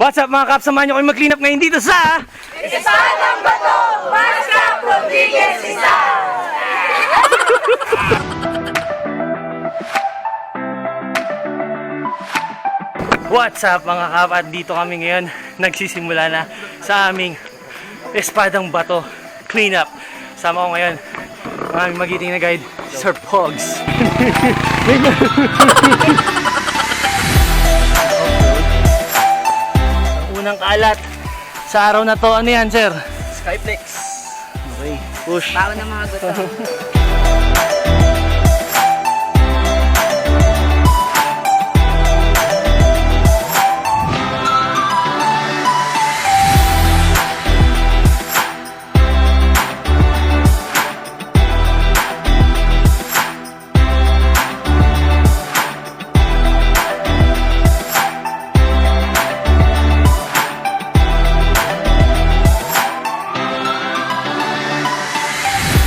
What's up mga Kaps? Samahan nyo kayo mag-clean up ngayon dito sa Espadang Bato, Mascap Rodriguez isa! What's up mga Kap? At dito kami ngayon nagsisimula na sa aming Espadang Bato clean up. Sama ko ngayon ang aming magiting na guide, Sir Pogs. Unang kalat sa araw na to, ano yan, sir? Skyflex. Okay, push. Bawa ng mga guto.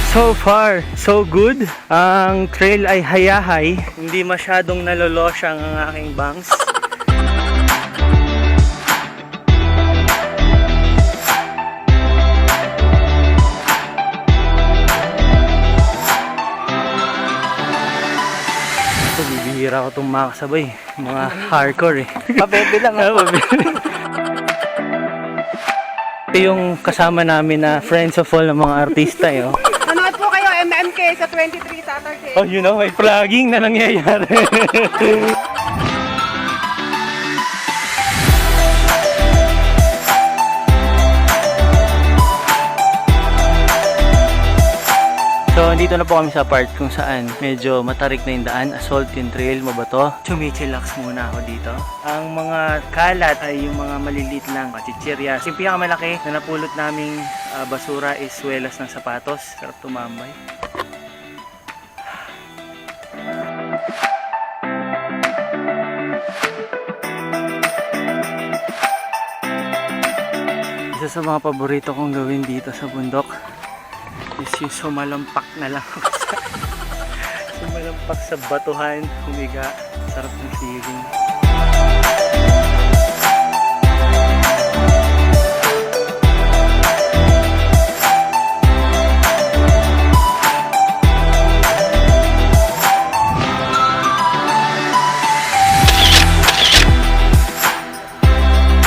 So far, so good. Ang trail ay hayahay. Hindi masyadong nalolosyang ang aking bangs. Ito, bibihira ko itong makasabay. Mga hardcore eh. Pabebe lang ako. Ito yung kasama namin na friends of all ng mga artista eh. Oh. Manood po kayo MMK sa 23 Saturday. Oh, you know, may vlogging na nangyayari. So, dito na po kami sa part kung saan medyo matarik na yung daan, assault yung trail, mabato. Chumichillax muna ako dito. Ang mga kalat ay yung mga maliliit lang, kachichiryas. Yung pinakamalaki na napulot naming basura is swelas ng sapatos. Sarap tumambay. Isa sa mga paborito kong gawin dito sa bundok is yung sumalampak na lang ako sumalampak sa batuhan, humiga. Sarap ng feeling.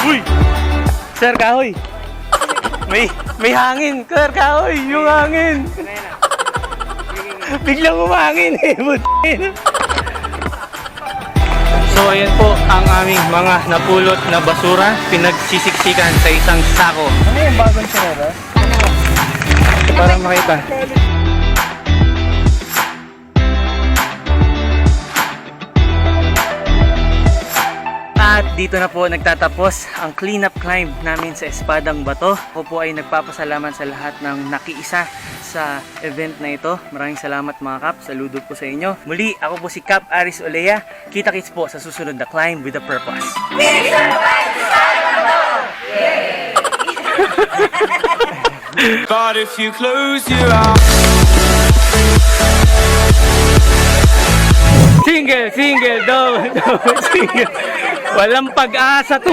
Uy! Sir Kahoy! May hangin, Sir Kahoy, yung hangin. Biglang umangin eh, butin. So ayan po ang aming mga napulot na basura, pinagsisiksikan sa isang sako. Ano yung bagong sinera? Para makita. At dito na po nagtatapos ang cleanup climb namin sa Espadang Bato. Ako po ay nagpapasalamat sa lahat ng nakiisa sa event na ito. Maraming salamat mga Kap. Saludo po sa inyo. Muli, ako po si Kap Aris Olea. Kita-kits po sa susunod na Climb with a Purpose. But if you close your eyes, Single, double, single. Walang pag-asa to.